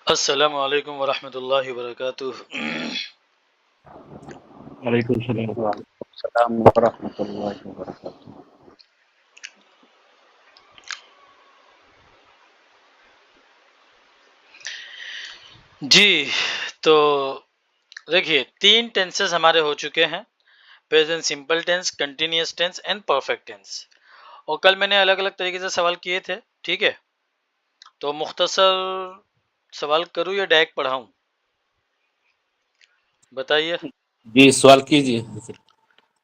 अस्सलामु अलैकुम वरहमतुल्लाहि वबरकातुह। वालेकुम सलाम। सलाम वरहमतुल्लाहि वबरकातुह। जी, तो देखिए 3 टेंसेस हमारे हो चुके हैं, present simple tense, continuous tense and perfect tense. और कल मैंने अलग-अलग तरीके से सवाल किए थे, ठीक है? तो मुख्तसर सवाल करूँ या डायरेक्ट पढ़ाऊँ? बताइए। जी सवाल कीजिए।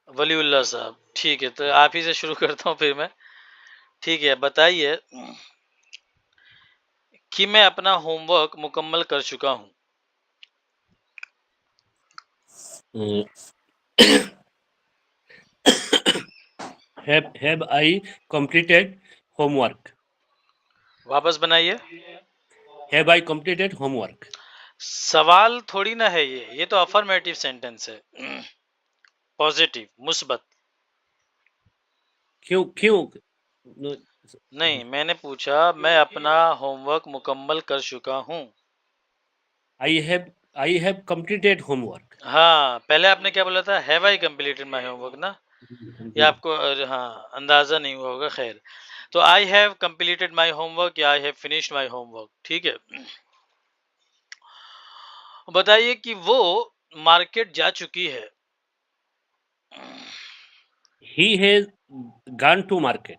वलीउल्लाह साहब, ठीक है, तो आप ही से शुरू करता हूँ फिर मैं। ठीक है, बताइए कि मैं अपना होमवर्क मुकम्मल कर चुका हूँ। Have I completed homework? वापस बनाइए। Have I completed homework? सवाल थोड़ी ना है ये तो अफर्मेटिव सेंटेंस है। पॉजिटिव, मुस्बत। क्यों क्यों no, नहीं, मैंने पूछा मैं अपना होमवर्क मुकम्मल कर चुका हूँ। I have completed homework. हाँ, पहले आपने क्या बोला था? Have I completed my homework ना? ये जी आपको हाँ अंदाजा नहीं हुआ होगा, खैर। तो I have completed my homework या I have finished my homework, ठीक है। बताइए कि वो मार्केट जा चुकी है। He has gone to market.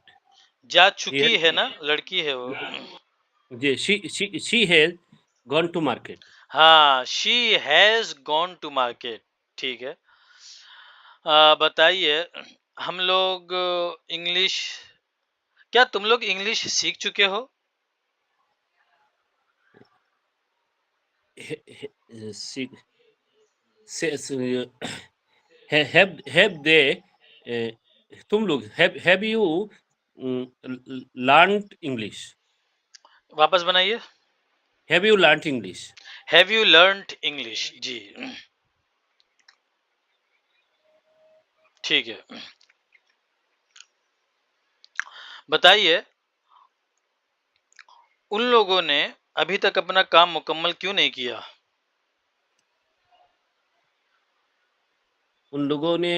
जा He has, चुकी है ना, लड़की है वो। जी she has gone to market. हाँ, she has gone to market, ठीक है। बताइए, हम लोग इंग्लिश, क्या तुम लोग इंग्लिश सीख चुके हो? She says have they तुम लोग have you learned English? वापस बनाइए। Have you learned English? Have you learned English? जी, ठीक है। बताइए, उन लोगों ने अभी तक अपना काम मुकम्मल क्यों नहीं किया? उन लोगों ने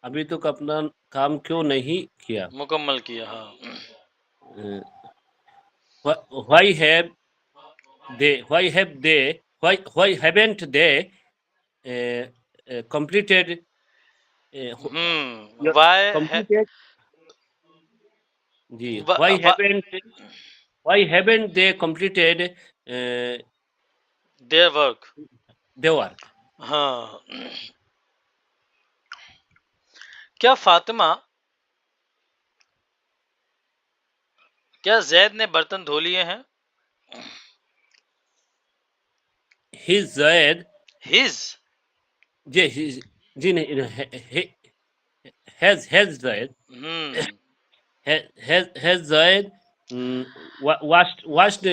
अभी तक अपना काम क्यों नहीं किया? मुकम्मल किया, हाँ। Why have why haven't they completed your why है, completed जी why haven't they completed their work. their work? हाँ, क्या फातिमा, क्या जैद ने बर्तन धो लिए हैं? His Zaid his. जी नहीं has Zaid hmm has Zaid washed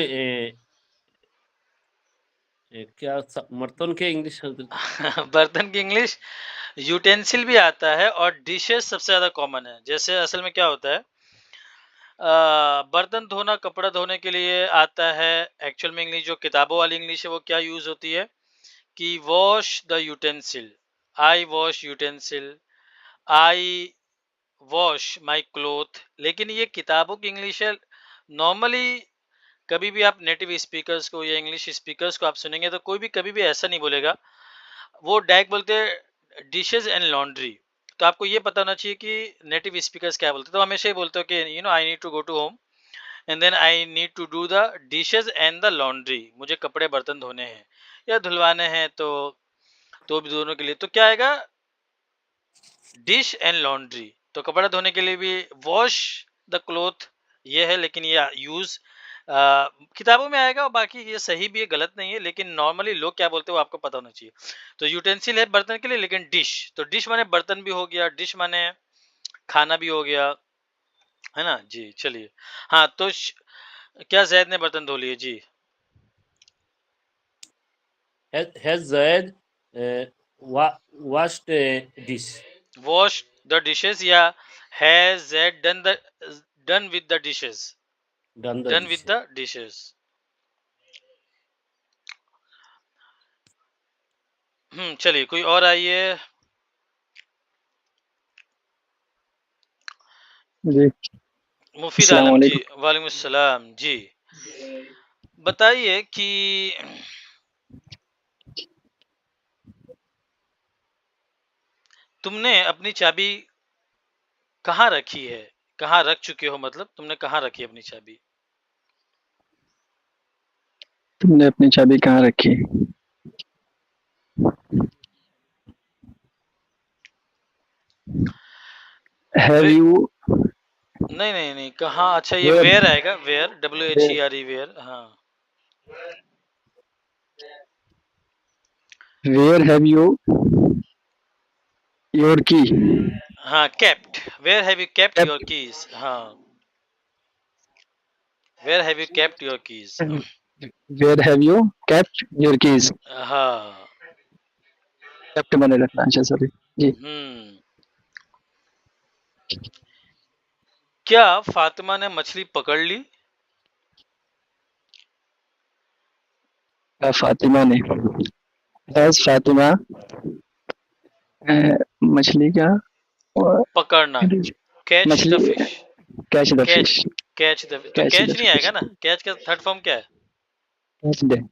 क्या बर्तन के इंग्लिश बर्तन की इंग्लिश यूटेंसिल भी आता है और डिशेस सबसे ज्यादा कॉमन है। जैसे असल में क्या होता है, बर्तन धोना कपड़ा धोने के लिए आता है। एक्चुअल में इंग्लिश जो किताबों वाली इंग्लिश है वो क्या यूज होती है कि wash the utensil, I wash utensil, I wash my cloth. लेकिन ये किताबों की इंग्लिश है। नॉर्मली कभी भी आप नेटिव स्पीकर्स को या इंग्लिश स्पीकर्स को आप सुनेंगे तो कोई भी कभी भी ऐसा नहीं बोलेगा। वो डायरेक्ट बोलते हैं डिशेज एंड लॉन्ड्री। तो आपको ये पता होना चाहिए कि नेटिव स्पीकर्स क्या बोलते हैं। तो हमेशा ही बोलते हो कि I need to go to home and then I need to do the dishes and the laundry. मुझे कपड़े बर्तन धोने हैं या धुलवाने हैं, तो भी दोनों के लिए तो क्या आएगा, डिश एंड लॉन्ड्री। तो कपड़ा धोने के लिए भी वॉश द क्लोथ ये है, लेकिन ये यूज किताबों में आएगा। और बाकी ये सही भी है, गलत नहीं है, लेकिन नॉर्मली लोग क्या बोलते हैं वो आपको पता होना चाहिए। तो यूटेंसिल है बर्तन के लिए, लेकिन डिश, तो डिश माने बर्तन भी हो गया, डिश माने खाना भी हो गया, है ना जी। चलिए, हाँ तो क्या जैद ने बर्तन धो लिए? जी, has Zaid washed dish wash the dishes या has Zaid done with the dishes, done the done dish? With the dishes. चलिए कोई और आइए। जी मुफीद अस्सलाम आलम जी, वालेकुम। वालेकुम सलाम जी। बताइए कि तुमने अपनी चाबी कहाँ रखी है? कहाँ रख चुके हो, मतलब तुमने कहाँ रखी है अपनी चाबी? तुमने अपनी चाबी कहाँ रखी? हैव वे यू नहीं नहीं नहीं, कहाँ? अच्छा ये वेयर आएगा, वेयर, WHERE, वेयर। हाँ where have you your key? हाँ, kept, where have you kept your keys. हाँ, where have you kept your keys. Where have you kept your keys? हाँ। केप्ट मैंने रखना। अच्छा सॉरी जी। क्या फातिमा ने मछली पकड़ ली? फातिमा ने हैज फातिमा मछली का पकड़ना, कैच द मछली fish. Catch the catch, fish. Catch the, तो कैच कैच द नहीं फिश। आएगा ना, कैच का थर्ड फॉर्म क्या है? कैच द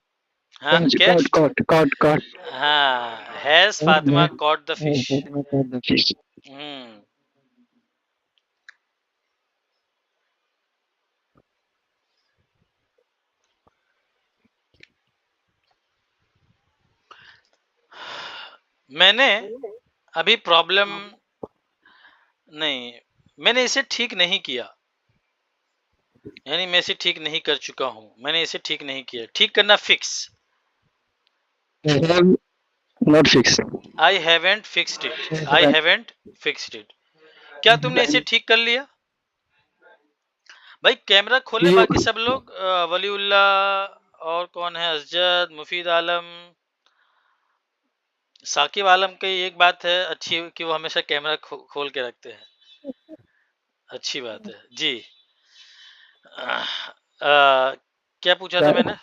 हाँ, catch catch. Caught caught caught caught. हाँ, has Fatima caught the fish. Fatima caught the fish. हम्म मैंने अभी प्रॉब्लम नहीं, मैंने इसे ठीक नहीं किया, यानी मैं इसे ठीक नहीं कर चुका हूं, मैंने इसे ठीक नहीं किया। ठीक करना, fix. Have not fix. I haven't fixed it, I haven't fixed it. क्या तुमने इसे ठीक कर लिया? भाई कैमरा खोले यू बाकी सब लोग, वलीउल्लाह और कौन है, असजद, मुफीद आलम, साकिब आलम की एक बात है अच्छी कि वो हमेशा कैमरा खोल के रखते हैं, अच्छी बात है जी। क्या पूछा था क्या मैंने?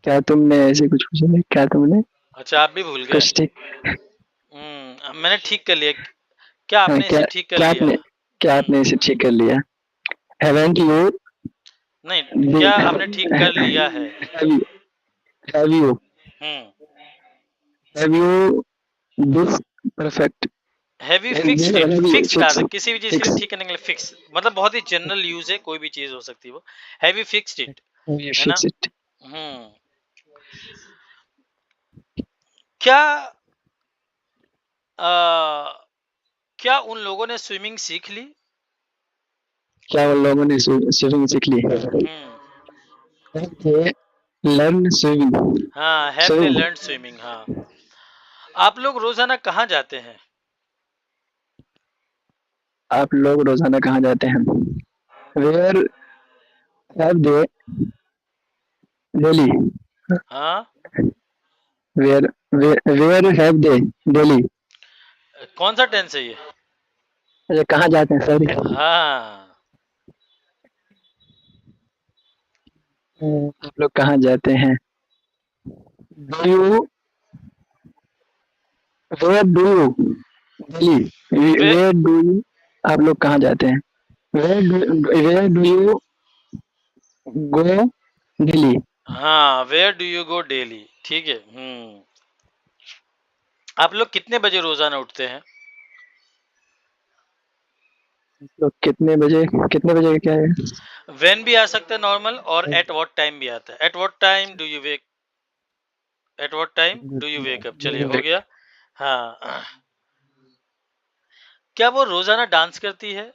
क्या तुमने ऐसे कुछ पूछा नहीं? क्या तुमने अच्छा, आप भी भूल गए। कुछ ठीक? मैंने ठीक कर लिया। क्या हाँ, आपने इसे ठीक कर लिया? क्या आपने इसे ठीक कर लिया? हैवंट यू नहीं, क्या आपने ठीक कर लिया है? Have you hmm have you this perfect have you fixed it, fix fix डाल, किसी भी चीज के लिए फिक्स ठीक करने के लिए फिक्स, मतलब बहुत ही जनरल यूज है, कोई भी चीज हो सकती है वो। Have you fixed it, you है ना? Fix it. हम्म क्या आ, क्या उन लोगों ने स्विमिंग सीख ली? क्या उन लोगों ने स्विमिंग सीख ली? हम्म लर्न स्विमिंग। हाँ, have they swimming. Learn swimming. हाँ। आप लोग रोजाना कहाँ जाते हैं? आप लोग रोजाना कहाँ जाते हैं? Where have they daily? हाँ, where where have they daily? कौन सा टेंस है ये? अच्छा कहाँ जाते हैं, सॉरी। हाँ, आप लोग कहाँ जाते हैं? Do you where do you daily? वे वेयर डू यू आप लोग कहाँ जाते हैं? Where do you go daily? हाँ, where do you go daily, ठीक है। आप लोग कितने बजे रोजाना उठते हैं? लोग कितने बजे क्या है? वेन भी आ सकता है नॉर्मल, और एट व्हाट टाइम भी आता है। At what time do you wake, eight what time do you wake up, चलिए हो गया। हाँ, क्या वो रोजाना डांस करती है?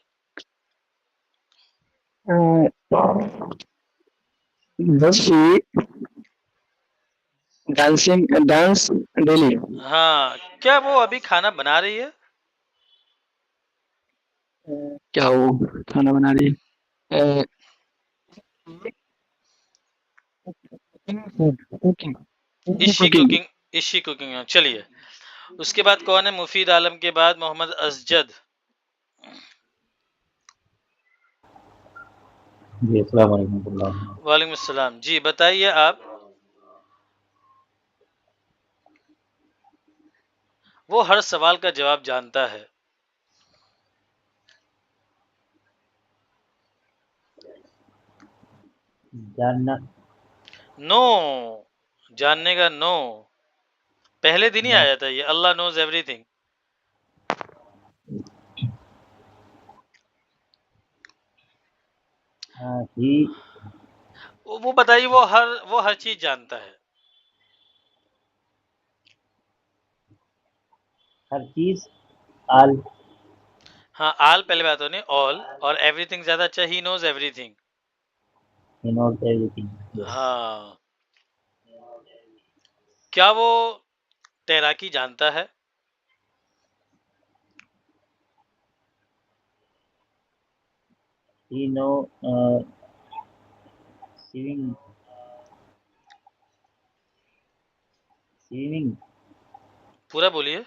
बस ही डांस डेली? हाँ, क्या वो अभी खाना बना रही है? क्या वो खाना बना रही है? Cooking is she cooking. Cooking, is she cooking, चलिए। उसके बाद कौन है? मुफीद आलम के बाद मोहम्मद असजद। जी अस्सलाम वालेकुम। वालेकुम अस्सलाम जी, बताइए आप। वो हर सवाल का जवाब जानता है। जानना। नो, जानने का नो, पहले दिन ही नो। आया था ये, अल्लाह नोज एवरीथिंग। ही। वो बताइए, वो हर चीज जानता है। हर चीज। आल। हाँ, आल पहले बात होनी, ऑल, और एवरीथिंग ज्यादा अच्छा, he knows everything. He knows everything. Yes. हाँ, क्या वो तैराकी जानता है? He know swimming. स्विमिंग। पूरा बोलिए।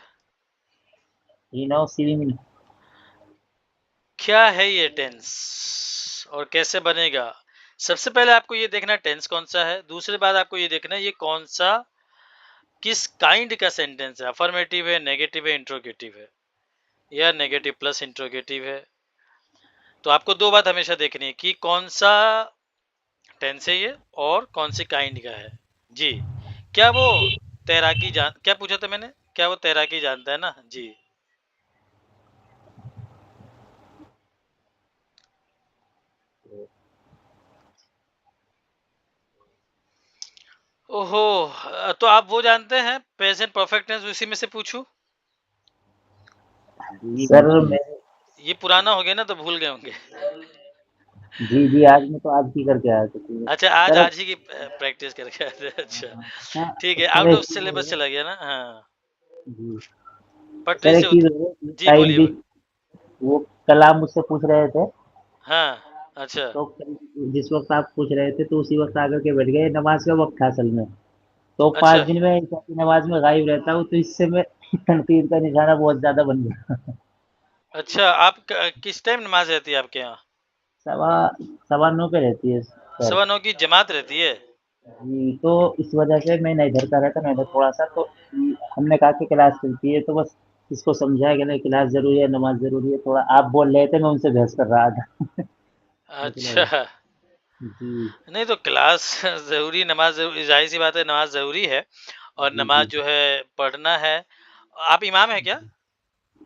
He know swimming. क्या है ये टेंस और कैसे बनेगा? सबसे पहले आपको ये देखना टेंस कौन सा है, दूसरी बात आपको ये देखना ये कौन सा, किस काइंड का सेंटेंस है, अफर्मेटिव है, नेगेटिव है, इंट्रोगेटिव है, या नेगेटिव प्लस इंट्रोगेटिव है। तो आपको दो बात हमेशा देखनी है कि कौन सा टेंस है ये और कौन सी काइंड का है। जी, क्या वो तैराकी जान, क्या पूछा था मैंने, क्या वो तैराकी जानता है ना? जी। ओहो, तो आप वो जानते हैं प्रेजेंट परफेक्ट टेंस, उसी में से पूछूं? सर मैं। ये पुराना हो गया ना, तो भूल गए होंगे। जी जी, आज मैं तो आज ही करके आया था अच्छा, आज सर। आज ही की प्रैक्टिस करके आए थे। अच्छा, हाँ, ठीक है, सर आउट एक ऑफ चीज सिलेबस है। चला गया ना। हाँ, जी। पटरी सर से एक चीज उतर। है, जी टाइम बोलिए। भी। वो कल आप मुझसे पूछ रहे थे, हाँ, अच्छा तो जिस वक्त आप पूछ रहे थे तो उसी वक्त आकर के बैठ गए, नमाज का वक्त था असल में। तो अच्छा 5 दिन में ईशा की नमाज में गायब रहता हूँ, तो इससे मैं तनकीद का निशाना बहुत ज्यादा बन गया। अच्छा, आप किस टाइम नमाज रहती है आपके यहाँ? सवा 9:15 पे रहती है सर। 9:15 की जमात रहती है? जी, तो इस वजह से मैं न इधर का रहता न इधर थोड़ा सा, तो हमने कहा कि क्लास चलती है, तो बस इसको समझाया कि नहीं, क्लास जरूरी है, नमाज जरूरी है। थोड़ा आप बोल रहे थे, मैं उनसे बहस कर रहा था। मतलब अच्छा, जी नहीं तो क्लास जरूरी, नमाज जरूरी, जाहिर सी बात है, नमाज जरूरी है, और जी नमाज जी। जो है पढ़ना है। आप इमाम है क्या?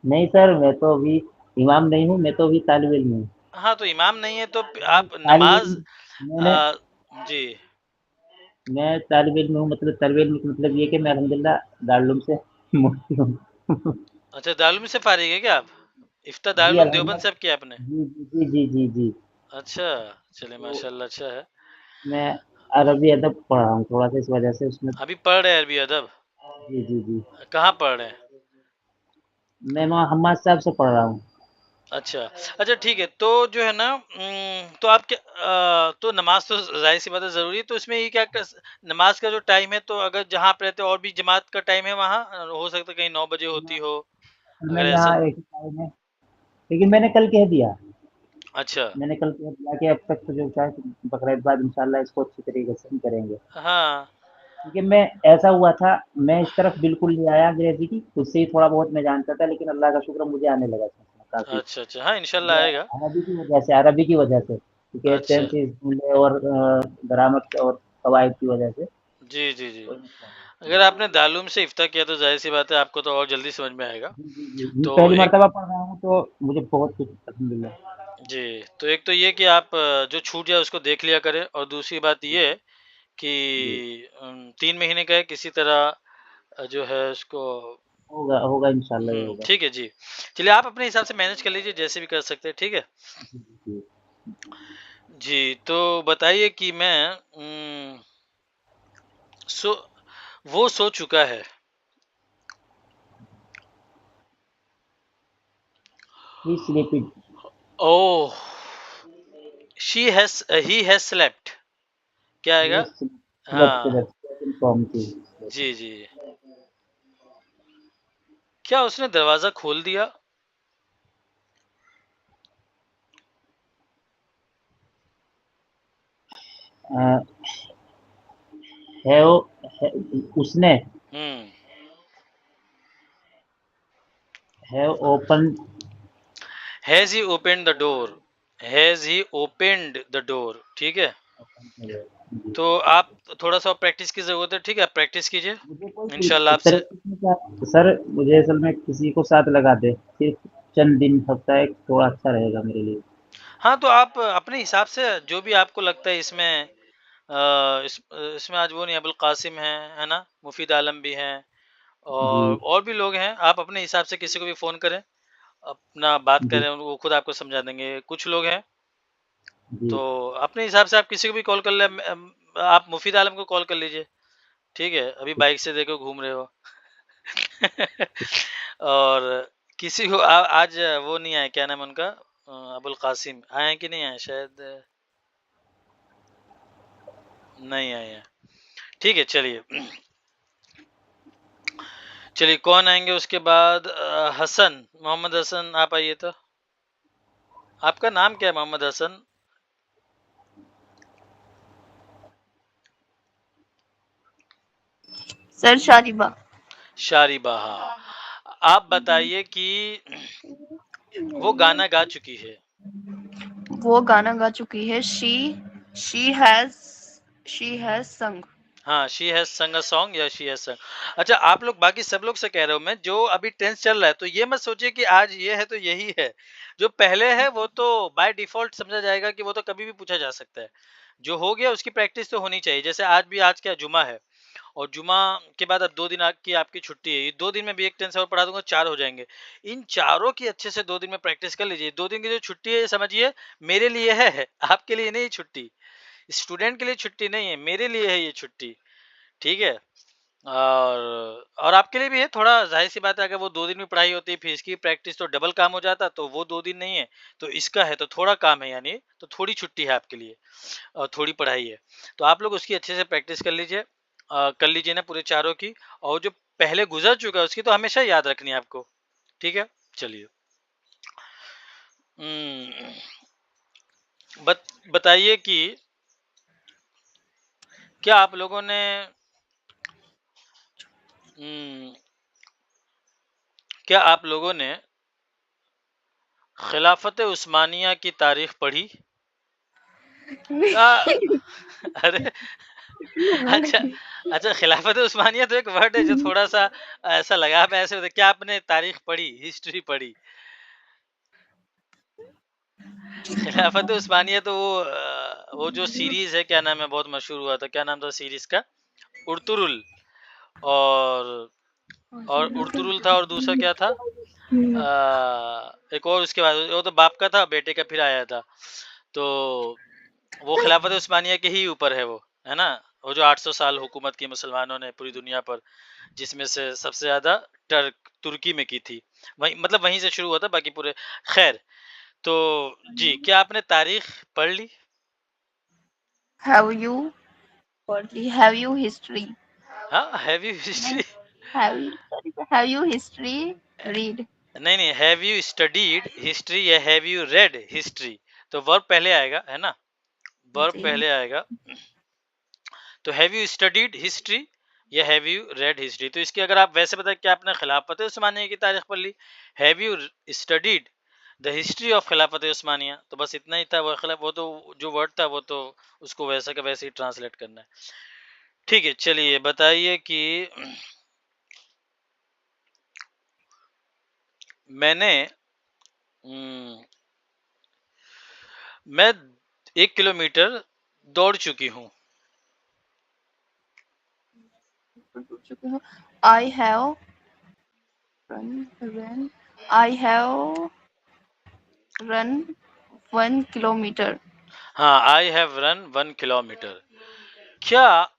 नहीं सर, मैं तो अभी इमाम नहीं हूँ, मैं तो अभी तालिब इल्म हूँ। हाँ, तो इमाम नहीं है तो मैं आप तालिब नमाज, इल्म मैंने जी। मैं तालिब इल्म हूँ, मतलब तालिब इल्म का मतलब ये कि मैं अल्हम्दुलिल्लाह दारुल उलूम से मुफ्ती हूँ। अच्छा, दारुल से फारिग है क्या आप? इफ्ता जी दारुल उलूम देवबंद से अल्हम्दुलिल्लाह। आप किया आपने? जी जी जी जी जी जी। अच्छा, चलिए तो माशाल्लाह, अच्छा है। मैं अरबी अदब पढ़ रहा हूँ थोड़ा सा, इस वजह से उसमें। अभी पढ़ रहे हैं अरबी अदब? जी जी जी। कहाँ पढ़ रहे हैं? मैं वहाँ हम्माद साहब से पढ़ रहा हूँ। अच्छा, अच्छा ठीक है, तो जो है ना, तो आप क्या, तो नमाज तो जाहिर सी बात है जरूरी है, तो इसमें ये क्या नमाज का जो टाइम है, तो अगर जहाँ आप रहते हो और भी जमात का टाइम है वहाँ, हो सकता है कहीं 9 बजे होती हो, असल में अगर ऐसा। यहाँ एक ही टाइम है, लेकिन मैंने कल कह दिया। अच्छा, मैंने कल कह दिया कि अब तक तो जो चाहे बकरीद बाद इंशाल्लाह इसको अच्छी तरीके से हम करेंगे। हाँ, क्योंकि मैं ऐसा हुआ था, मैं इस तरफ बिल्कुल नहीं आया अंग्रेजी की, खुद से ही थोड़ा बहुत मैं जानता था, लेकिन अल्लाह का शुक्र मुझे आने लगा था काफी। अच्छा अच्छा, हाँ इंशाल्लाह ये आएगा। अरबी की वजह से, क्योंकि अच्छा, टेंसेस जुमले और ग्रामर और कवायद की वजह से जी जी जी, कोई मसला नहीं। अगर आपने दालूम से इफ्ता किया तो जाहिर सी बात है आपको तो और जल्दी समझ में आएगा। जी जी जी जी, तो पहली एक, मर्तबा पढ़ रहा हूँ तो मुझे बहुत कुछ अल्हम्दुलिल्लाह। जी, तो एक तो ये कि आप जो छूट जाए उसको देख लिया करें, और दूसरी बात ये है कि जी 3 महीने का है, किसी तरह जो है उसको, होगा होगा इंशाल्लाह, ये होगा। ठीक है जी। चलिए, आप अपने हिसाब से मैनेज कर लीजिए, जैसे भी कर सकते हैं, ठीक है। जी जी। जी, तो बताइए कि मैं, सो वो सो चुका है। He sleeping. Oh, he has slept, क्या ही आएगा? स्लेप्ट हाँ, दैट फॉर्म टू। जी जी, क्या उसने दरवाजा खोल दिया? है वो है, उसने। हम्म, have open has he opened the door, has he opened the door, ठीक है। तो आप थोड़ा सा प्रैक्टिस की जरूरत है, ठीक है, प्रैक्टिस कीजिए, मुझे कोई इंशाल्लाह सर आपसे। सर मुझे असल में किसी को साथ लगा दे, सिर्फ चंद दिन हफ्ता है, थोड़ा अच्छा रहेगा मेरे लिए। हाँ, तो आप अपने हिसाब से जो भी आपको लगता है इसमें इसमें आज वो नहीं, अबुल कासिम है ना, मुफीद आलम भी हैं, जी और भी लोग हैं। आप अपने हिसाब से किसी को भी फोन करें, अपना बात जी करें, वो खुद आपको समझा देंगे। कुछ लोग हैं, जी तो अपने हिसाब से आप किसी को भी कॉल कर ले। आप मुफीद आलम को कॉल कर लीजिए, ठीक है, अभी बाइक से देखो घूम रहे हो। और किसी को आज वो नहीं आए, क्या नाम है उनका, अबुल कासिम आए हैं कि नहीं आए, शायद नहीं आए हैं, ठीक है। चलिए चलिए, कौन आएंगे उसके बाद? हसन, मोहम्मद हसन, आप आइए। तो आपका नाम क्या है मोहम्मद हसन? सर शारिबा। शारिबा, हाँ। आप बताइए कि वो गाना गा चुकी है। वो गाना गा चुकी है। शी हैज संग। हाँ, शी हैज संग अ सॉन्ग या शी हैज संग। अच्छा, आप लोग बाकी सब लोग से कह रहे हो मैं, जो अभी टेंस चल रहा है, तो ये मत सोचिए कि आज ये है तो यही है। जो पहले है वो तो बाय डिफॉल्ट समझा जाएगा कि वो तो कभी भी पूछा जा सकता है। जो हो गया उसकी प्रैक्टिस तो होनी चाहिए। जैसे आज भी, आज क्या जुमा है, और जुमा के बाद अब 2 दिन की आपकी छुट्टी है। ये 2 दिन में भी एक टेंस और पढ़ा दूंगा, 4 हो जाएंगे। इन चारों की अच्छे से 2 दिन में प्रैक्टिस कर लीजिए। 2 दिन की जो छुट्टी है, ये समझिए मेरे लिए है, आपके लिए नहीं छुट्टी। स्टूडेंट के लिए छुट्टी नहीं है, मेरे लिए है ये छुट्टी, ठीक है। और आपके लिए भी है। थोड़ा जाहिर सी बात है, अगर वो 2 दिन में पढ़ाई होती फिर इसकी प्रैक्टिस तो डबल काम हो जाता, तो वो 2 दिन नहीं है, तो इसका है तो थोड़ा काम है, यानी तो थोड़ी छुट्टी है आपके लिए और थोड़ी पढ़ाई है। तो आप लोग उसकी अच्छे से प्रैक्टिस कर लीजिए, कर लीजिए ना पूरे चारों की। और जो पहले गुजर चुका है उसकी तो हमेशा याद रखनी है आपको, ठीक है। चलिए, बताइए कि क्या आप लोगों ने क्या आप लोगों ने खिलाफत उस्मानिया की तारीख पढ़ी? अरे, अच्छा अच्छा, खिलाफत उस्मानिया तो एक वर्ड है जो थोड़ा सा ऐसा लगा। आप ऐसे होते, क्या आपने तारीख पढ़ी, हिस्ट्री पढ़ी? खिलाफत उस्मानिया तो वो जो सीरीज है, क्या नाम है, बहुत मशहूर हुआ था, क्या नाम था सीरीज का? उर्तुरुल। और उर्तुरुल था, और दूसरा क्या था? एक और उसके बाद, वो तो बाप का था, बेटे का फिर आया था। तो वो खिलाफत उस्मानिया के ही ऊपर है वो, है ना। वो जो 800 साल हुकूमत की मुसलमानों ने पूरी दुनिया पर, जिसमें से सबसे ज्यादा तुर्की में की थी। वहीं, मतलब वहीं से शुरू हुआ था, बाकी पूरे। खैर, तो जी, क्या आपने तारीख पढ़ ली? हैव यू पढ़ी? Have you history? हाँ, have you history? Have you history read? नहीं नहीं, हैव यू स्टडीड हिस्ट्री या हैव यू रेड हिस्ट्री? तो वर्ब पहले आएगा, है ना, वर्ब जी पहले आएगा। तो हैव यू स्टडीड हिस्ट्री या हैव यू रेड हिस्ट्री? तो इसकी अगर आप वैसे बताए कि आपने खिलाफत उस्मानिया की तारीख पढ़ ली, have you studied the history of Khilafat Usmania, तो बस इतना ही था। वो तो जो वर्ड था वो तो उसको वैसा का वैसे ही ट्रांसलेट करना है, ठीक है। चलिए, बताइए कि मैंने मैं 1 किलोमीटर दौड़ चुकी हूँ। I have run 1 kilometre. हाँ, आई हैव रन 1 किलोमीटर। क्या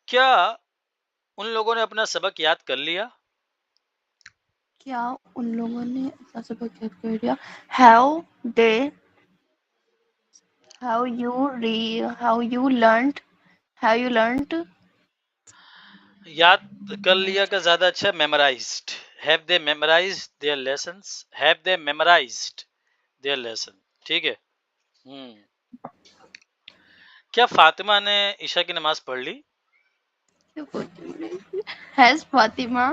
क्या उन लोगों ने अपना सबक याद कर लिया? क्या उन लोगों ने अपना सबक याद कर लिया? हैव यू लर्नड याद कर लिया का ज्यादा अच्छा, memorised. Have they memorised their lessons? Have they memorised their lesson, ठीक है। क्या फातिमा ने ईशा की नमाज पढ़ ली? Has Fatima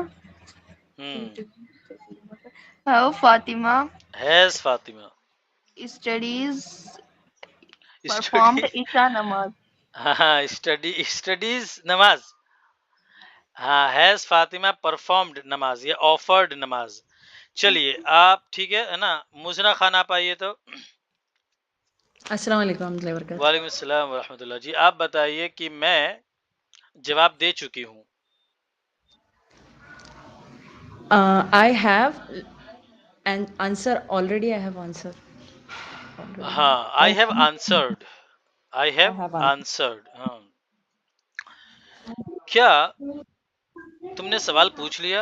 Have Fatima has Fatima studies performed study Isha namaz? हाँ स्टडीज नमाज हाँ हैज फातिमा परफॉर्म्ड नमाज या ऑफर्ड नमाज। चलिए आप ठीक है ना। मुजरा खान आप आइए तो। अस्सलाम वालेकुम warahmatullahi wabarakatuh. वालेकुम सलाम वरहमतुल्लाह। जी आप बताइए कि मैं जवाब दे चुकी हूँ। I have an answer already. I have answer already. हाँ I have answered. I I have have answer. Answered. हाँ क्या तुमने सवाल पूछ लिया?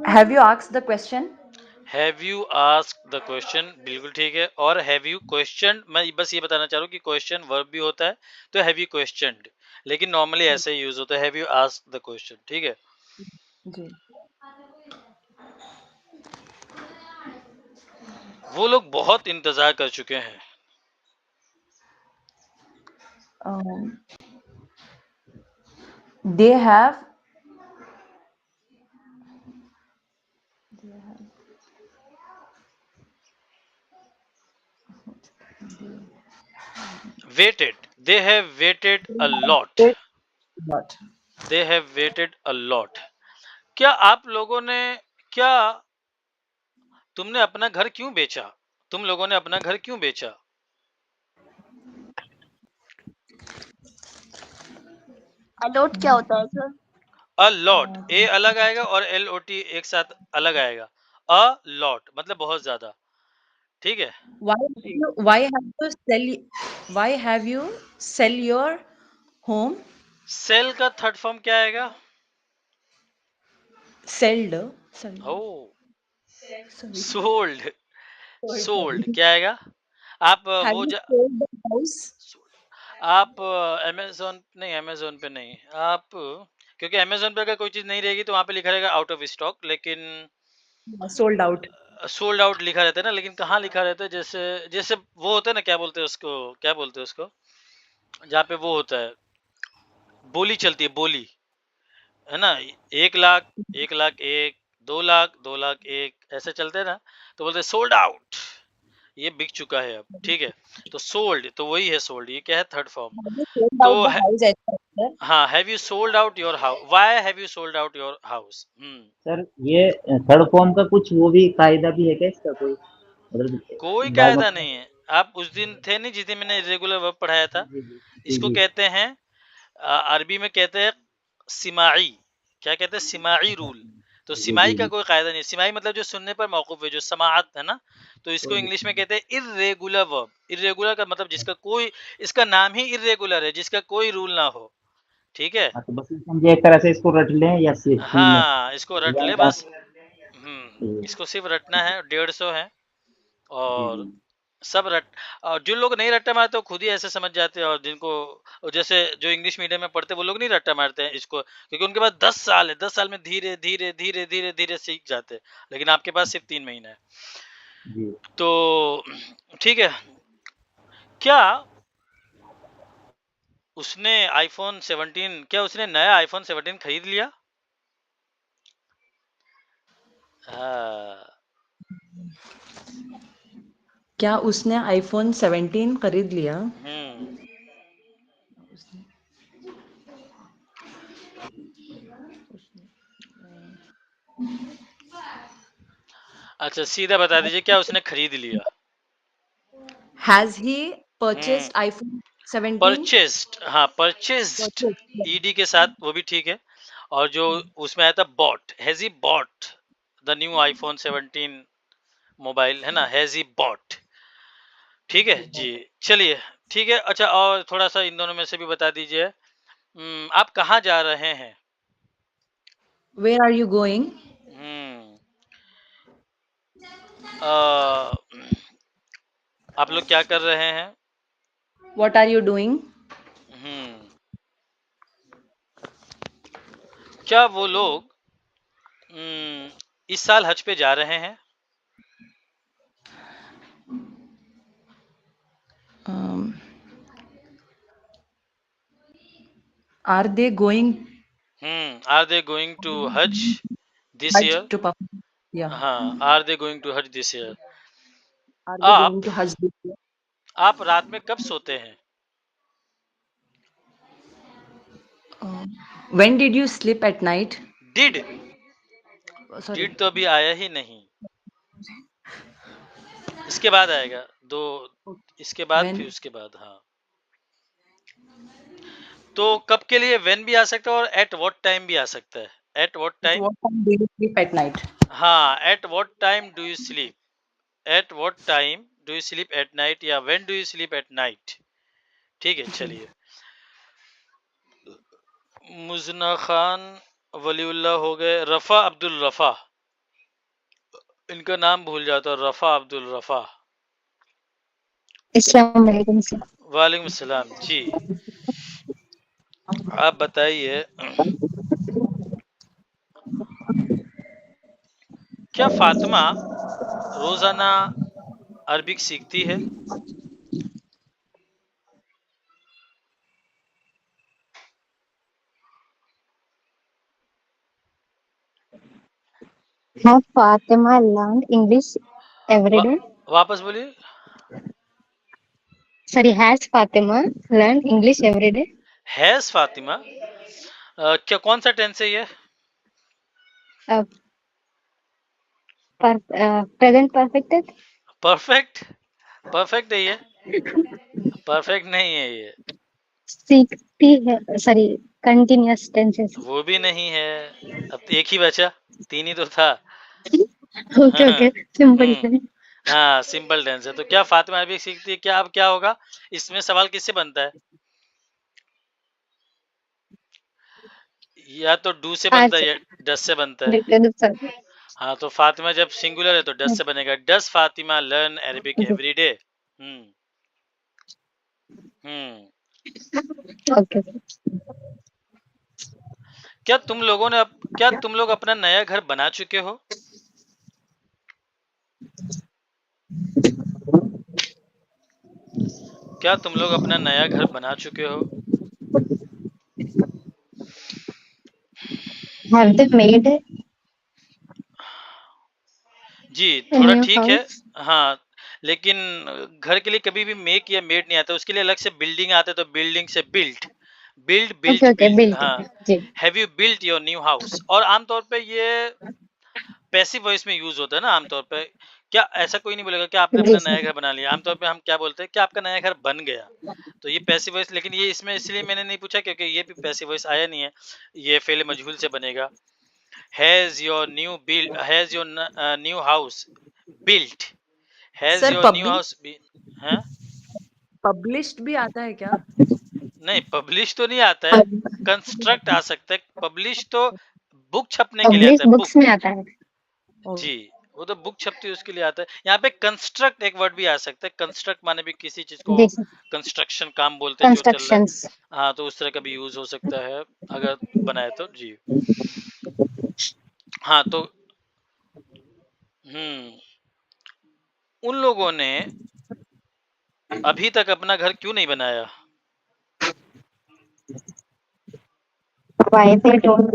Have you asked the question? Have you asked the question, बिल्कुल ठीक है। और हैव यू क्वेश्चन, मैं बस ये बताना चाह रहा हूँ कि क्वेश्चन वर्ब भी होता है तो हैव यू क्वेश्चनड, लेकिन नॉर्मली ऐसे ही यूज होता है have you asked the question. ठीक है। जी. वो लोग बहुत इंतजार कर चुके हैं। They have. Waited, they have waited a lot. What? They have waited a lot. क्या आप लोगों ने, क्या तुमने अपना घर क्यों बेचा? तुम लोगों ने अपना घर क्यों बेचा? Allot क्या होता है सर? अ लॉट, ए अलग आएगा और एल ओ टी एक साथ अलग आएगा। अ लॉट मतलब बहुत ज्यादा। ठीक है। Why have you sell? Why have you sell your home? Sell का थर्ड फॉर्म क्या आएगा? Sold. Sorry. Oh Sorry. Sold. Sold. Sold Sorry. क्या आएगा? आप Have वो you sold the house? आप अमेजोन नहीं, अमेजोन पे नहीं आप, क्योंकि अमेजोन पे अगर कोई चीज नहीं रहेगी तो वहां पे लिखा रहेगा आउट ऑफ स्टॉक, लेकिन Sold out. सोल्ड आउट लिखा रहता है ना। लेकिन कहाँ लिखा रहता है? जैसे जैसे वो होता है ना, क्या बोलते हैं उसको, क्या बोलते हैं उसको, जहाँ पे वो होता है, बोली चलती है, बोली, है ना। 1 लाख, 1 लाख एक, 2 लाख, 2 लाख एक, ऐसे चलते हैं ना। तो बोलते हैं सोल्ड आउट, ये बिक चुका है अब। ठीक है। तो सोल्ड तो वही है सोल्ड, ये क्या है? Third form. Have you sold तो out the house as well, sir? हाँ, have you sold out your house, why have you sold out your house. Sir ये थर्ड फॉर्म का कुछ वो भी कायदा भी है क्या इसका कोई, मतलब कोई बार कायदा मतलब। नहीं है। आप उस दिन थे नहीं जिस दिन मैंने इरेगुलर वर्ब पढ़ाया था। जी जी जी इसको जी कहते हैं अरबी में कहते हैं सिमाई। क्या कहते हैं? सिमाई रूल। तो जी सिमाई जी का जी कोई कायदा नहीं। सिमाई मतलब जो सुनने पर मौकूफ है, जो समाअत है ना। तो इसको इंग्लिश में कहते हैं इर्रेगुलर वर्ब। इर्रेगुलर का मतलब जिसका कोई, इसका नाम ही इर्रेगुलर है, जिसका कोई रूल ना हो। ठीक है। हाँ, तो बस समझे एक तरह से इसको रट लें या सुन लें। हाँ इसको रट ले बस। इसको सिर्फ रटना है, 150 है। जी और जी सब रट, और जो लोग नहीं रट्टा मारते वो खुद ही ऐसे समझ जाते हैं। और जिनको, और जैसे जो इंग्लिश मीडियम में पढ़ते हैं वो लोग नहीं रट्टा मारते हैं इसको, क्योंकि उनके पास 10 साल है। 10 साल में धीरे धीरे धीरे धीरे धीरे सीख जाते हैं। लेकिन आपके पास सिर्फ 3 महीना है। जी। तो ठीक है। क्या उसने आईफोन 17, क्या उसने नया आईफोन 17 खरीद लिया? हाँ, क्या उसने आईफोन 17 खरीद लिया? अच्छा सीधा बता दीजिए, क्या उसने खरीद लिया? Has he purchased iPhone 17? Purchased, हाँ परचेस्ड, Purchased. ईडी के साथ, वो भी ठीक है। और जो उसमें आया था bought, has he bought the new iPhone 17 mobile, है ना, हैज ही बॉट। ठीक है जी। चलिए ठीक है। अच्छा और थोड़ा सा इन दोनों में से भी बता दीजिए, आप कहाँ जा रहे हैं? Where are you going? हम्म अ, आप लोग क्या कर रहे हैं? What are you doing? हम्म क्या वो लोग इस साल हज पे जा रहे हैं? Are they going? Are they going to Hajj this Hajj year? to perform. Yeah. हाँ, are they going to Hajj this year? Are they आप going to Hajj this year? आप रात में कब सोते हैं? When did you sleep at night? Did Sorry. Did तो अभी आया ही नहीं, इसके बाद आएगा, दो इसके बाद When? फिर उसके बाद। हाँ, तो कब के लिए वेन भी आ सकता है और एट व्हाट टाइम भी आ सकता है। एट व्हाट At टाइम? what time do you sleep at night? हाँ, at what time do you sleep? At what time do you sleep at night, या when do you sleep at night. ठीक है, चलिए। मुजना खान वलीउल्लाह हो गए, रफा अब्दुल रफा, इनका नाम भूल जाता है, रफा अब्दुल रफा। अस्सलाम वालेकुम सर। वालेकुम सलाम जी, आप बताइए, क्या फातिमा रोजाना अरबिक सीखती है? Have Fatima learned English every day? वापस बोलिए। Sorry, has Fatima learned English every day? Has Fatima, क्या कौन सा टेंस है ये? Uh, present perfect tense? Perfect? Perfect है ये, परफेक्ट नहीं है ये, सीखती है, सॉरी, कंटिन्यूअस टेंसेस। वो भी नहीं है। अब तो एक ही बचा, तीन ही तो था। Okay okay, simple tense. हाँ, सिंपल टेंस है। तो क्या फातिमा अरबिक सीखती है? क्या अब क्या होगा इसमें, सवाल किससे बनता है? या तो डू से बनता है या डस से बनता है। हाँ, तो फातिमा जब सिंगुलर है तो डस से बनेगा, does Fatima learn Arabic every day. Okay. क्या तुम लोग अपना नया घर बना चुके हो? क्या तुम लोग अपना नया घर बना चुके हो? Have they made ji, a थोड़ा new ठीक है। house? हाँ, लेकिन घर के लिए कभी भी मेक या मेड नहीं आता, उसके लिए अलग से बिल्डिंग आते, तो बिल्डिंग से built, okay okay, built. Built हाँ, जी। Have you built your new house? और आमतौर पे ये पैसिव वॉइस में यूज होता है ना आमतौर पे। क्या ऐसा कोई नहीं बोलेगा कि आपने जी अपना नया सर। घर बना लिया? आमतौर पे हम क्या बोलते हैं कि आपका नया घर बन गया, तो ये पैसिव वॉइस। लेकिन ये इसमें इसलिए मैंने नहीं पूछा क्योंकि ये भी पैसिव वॉइस आया नहीं है, ये फेल मजहूल से बनेगा। Has your new house built? Has Sir, your new house हैं? published भी आता है क्या? नहीं, पब्लिश तो नहीं आता है, कंस्ट्रक्ट आ सकता है। पब्लिश तो बुक छपने के लिए पब्लिश आता है, बुक्स में आता है। जी, वो तो बुक छपती है उसके लिए आता है। यहाँ पे कंस्ट्रक्ट एक वर्ड भी आ सकता है, कंस्ट्रक्ट माने भी किसी चीज को जी सर। कंस्ट्रक्शन काम बोलते हैं जो चल रहा है। कंस्ट्रक्शंस। हाँ, तो उस तरह का भी यूज हो सकता है अगर बनाए तो। जी हाँ, तो उन लोगों ने अभी तक अपना घर क्यों नहीं बनाया? Why they don't?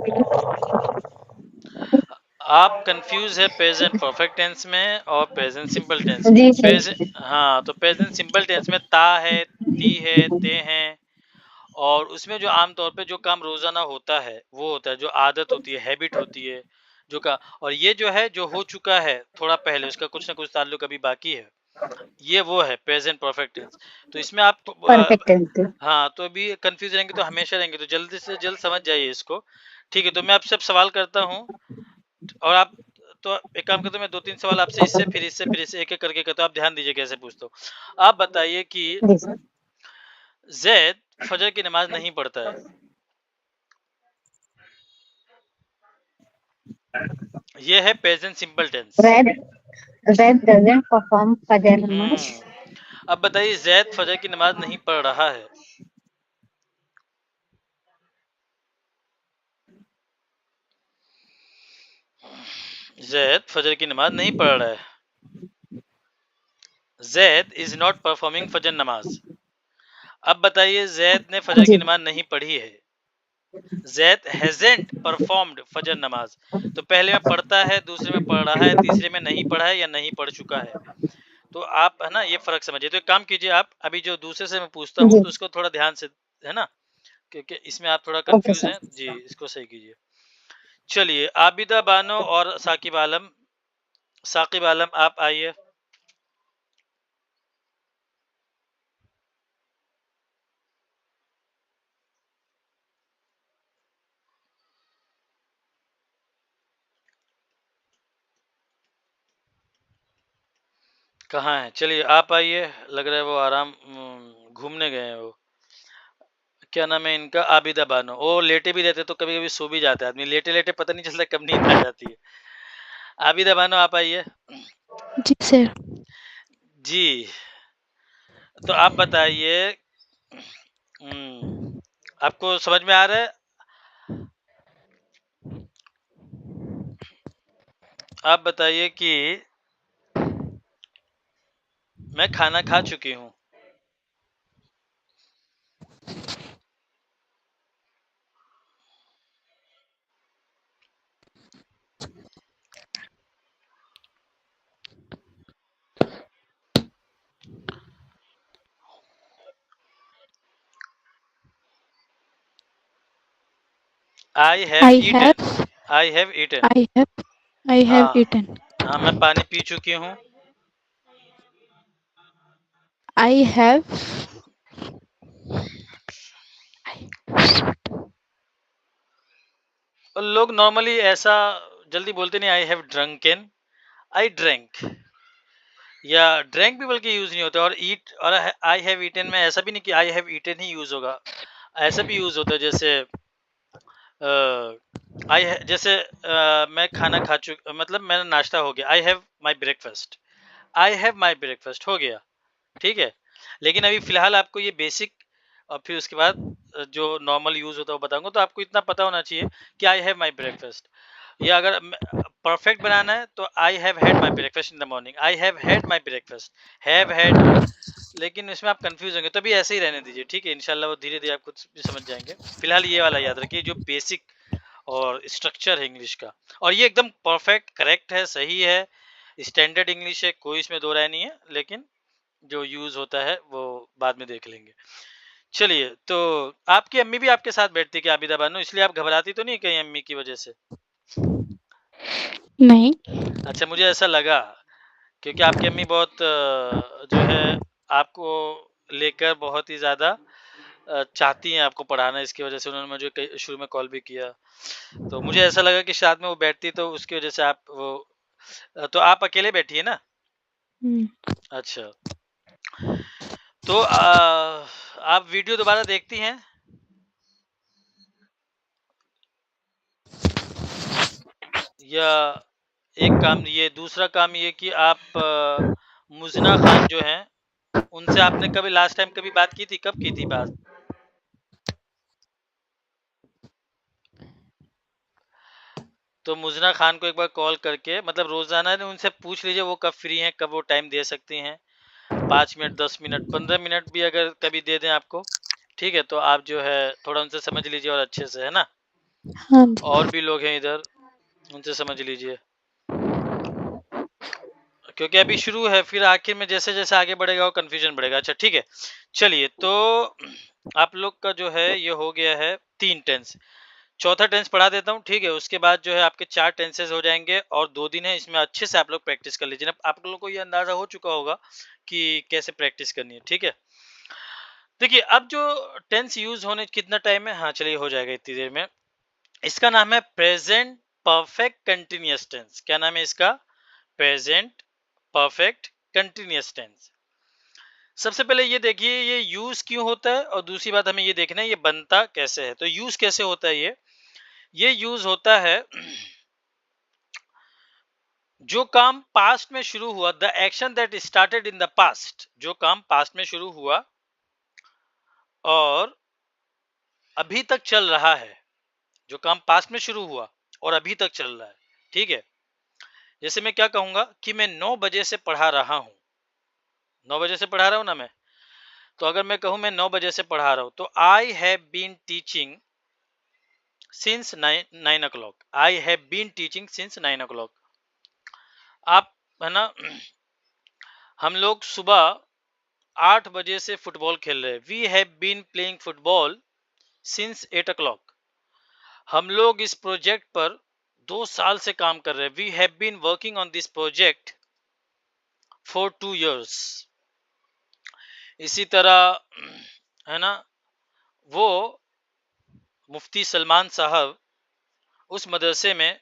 आप कंफ्यूज है प्रेजेंट परफेक्ट टेंस में और प्रेजेंट सिंपल टेंस जी में। सर। हाँ, तो प्रेजेंट सिंपल टेंस में ता है, ती है, ते हैं, और उसमें जो आमतौर पे जो काम रोजाना होता है वो होता है, जो आदत होती है, हैबिट होती है, जो का। और ये जो है जो हो चुका है थोड़ा पहले, उसका कुछ ना कुछ ताल्लुक अभी बाकी है, ये वो है प्रेजेंट परफेक्ट टेंस। तो इसमें आप परफेक्ट टेंस। हाँ, तो अभी कंफ्यूज रहेंगे तो हमेशा रहेंगे, तो जल्दी से जल्द समझ जाइए इसको। ठीक है, तो मैं आपसे सवाल करता हूँ और आप, तो एक काम करते हैं, मैं 2-3 सवाल आपसे इससे फिर इससे एक एक करके करता हूँ, आप ध्यान दीजिए कैसे पूछता हूँ। आप बताइए कि जी सर। जैद फजर की नमाज नहीं पढ़ता है, ये है present simple tense. Red doesn't perform Fajr namaz. अब बताइए जैद फजर की नमाज नहीं पढ़ रहा है। जैद फजर की नमाज नहीं पढ़ रहा है। जैद इज नॉट परफॉर्मिंग फजर नमाज। अब बताइए जैद ने फजर की नमाज नहीं पढ़ी है। जैद हैजेंट परफॉर्म्ड फजर नमाज। तो पहले में पढ़ता है, दूसरे में पढ़ रहा है, तीसरे में नहीं पढ़ा है या नहीं पढ़ चुका है। तो आप है ना ये फर्क समझिए। तो एक काम कीजिए, आप अभी जो दूसरे से मैं पूछता हूँ जी तो उसको थोड़ा ध्यान से, है ना, क्योंकि इसमें आप थोड़ा ओके कंफ्यूज सर। हैं जी, इसको सही कीजिए। चलिए, आबिदा बानो और साकिब आलम आप आइए। कहाँ है? चलिए आप आइए। लग रहा है वो आराम घूमने गए हैं वो। क्या नाम है इनका? आबिदा बानो। वो लेटे भी रहते तो कभी कभी सो भी जाता है आदमी, लेटे लेटे पता नहीं चलता कब नींद आ जाती है। आबिदा बानो आप आइए। जी सर। जी, तो आप बताइए, आपको समझ में आ रहा है? आप बताइए कि मैं खाना खा चुकी हूँ। I have I eaten. Have I have eaten. I have I have हाँ ईटन। हाँ, मैं पानी पी चुकी हूँ। आई हैव और लोग नॉर्मली ऐसा जल्दी बोलते नहीं, I have drunken, I drank, या ड्रैंक भी बल्कि यूज नहीं होता। और ईट और आई हैव ईटन में ऐसा भी नहीं कि आई हैव ईटन ही यूज होगा, ऐसा भी यूज होता है। जैसे जैसे मैं खाना खा चुका, मतलब मेरा नाश्ता हो गया, I have my breakfast. I have my breakfast हो गया, ठीक है। लेकिन अभी फिलहाल आपको ये बेसिक, और फिर उसके बाद जो नॉर्मल यूज होता है वो बताऊंगा। तो आपको इतना पता होना चाहिए कि आई हैव माई ब्रेकफास्ट, या अगर परफेक्ट बनाना है तो I have had my breakfast in the morning, I have had my breakfast, have had. लेकिन इसमें आप कंफ्यूज होंगे, तो भी ऐसे ही रहने दीजिए, ठीक है। इंशाल्लाह वो धीरे धीरे आप खुद भी समझ जाएंगे। फिलहाल ये वाला याद रखिए, जो बेसिक और स्ट्रक्चर है इंग्लिश का, और ये एकदम परफेक्ट करेक्ट है, सही है, स्टैंडर्ड इंग्लिश है, कोई इसमें दो राय नहीं है। लेकिन जो यूज होता है वो बाद में देख लेंगे। चलिए, तो आपकी अम्मी भी आपके साथ बैठती है क्या आबिदा बानो? इसलिए आप घबराती तो नहीं कहीं अम्मी की वजह से? नहीं। अच्छा, मुझे ऐसा लगा, क्योंकि आपकी अम्मी बहुत जो है आपको लेकर बहुत ही ज्यादा चाहती हैं आपको पढ़ाना। इसकी वजह से उन्होंने मुझे शुरू में कॉल भी किया, तो मुझे ऐसा लगा कि साथ में वो बैठती, तो उसकी वजह से आप वो तो आप अकेले बैठी है ना? अच्छा, तो आप वीडियो दोबारा देखती हैं? या एक काम ये, दूसरा काम ये कि आप मुजना खान जो हैं उनसे आपने कभी लास्ट टाइम कभी बात की थी? कब की थी बात? तो मुजना खान को एक बार कॉल करके, मतलब रोजाना उनसे पूछ लीजिए वो कब फ्री हैं, कब वो टाइम दे सकती हैं। 5 मिनट, 10 मिनट, 15 मिनट भी अगर कभी दे दें आपको, ठीक है, तो आप जो है थोड़ा उनसे समझ लीजिए, और अच्छे से, है ना। हाँ जी। और भी लोग हैं इधर, उनसे समझ लीजिए, क्योंकि अभी शुरू है, फिर आखिर में जैसे जैसे आगे बढ़ेगा वो कंफ्यूजन बढ़ेगा। अच्छा ठीक है, चलिए, तो आप लोग का जो है ये हो गया है 3 टेंस। चौथा टेंस पढ़ा देता हूँ, ठीक है। उसके बाद जो है आपके 4 टेंसेस हो जाएंगे, और 2 दिन है, इसमें अच्छे से आप लोग प्रैक्टिस कर लीजिए। आप लोगों को ये अंदाजा हो चुका होगा कि कैसे प्रैक्टिस करनी है, ठीक है। देखिए, अब जो टेंस यूज होने कितना टाइम है, हाँ चलिए हो जाएगा इतनी देर में। इसका नाम है प्रेजेंट परफेक्ट कंटिन्यूअस टेंस। क्या नाम है इसका? Present perfect continuous tense. सबसे पहले ये देखिए ये यूज क्यों होता है, और दूसरी बात हमें ये देखना है ये बनता कैसे है। तो यूज कैसे होता है ये यूज होता है जो काम पास्ट में शुरू हुआ, the action that started in the past, जो काम पास्ट में शुरू हुआ और अभी तक चल रहा है, जो काम पास्ट में शुरू हुआ और अभी तक चल रहा है, ठीक है। जैसे मैं क्या कहूंगा कि मैं 9 बजे से पढ़ा रहा हूं, 9 बजे से पढ़ा रहा हूं ना मैं। तो अगर मैं कहूं मैं 9 बजे से पढ़ा रहा हूं, तो I have been teaching since 9 o'clock. I have been teaching since 9 o'clock. आप है ना, हम लोग सुबह 8 बजे से फुटबॉल खेल रहे हैं. We have been playing football since 8 o'clock. हम लोग इस प्रोजेक्ट पर 2 साल से काम कर रहे हैं. We have been working on this project for 2 years. इसी तरह है ना, वो मुफ्ती सलमान साहब उस मदरसे में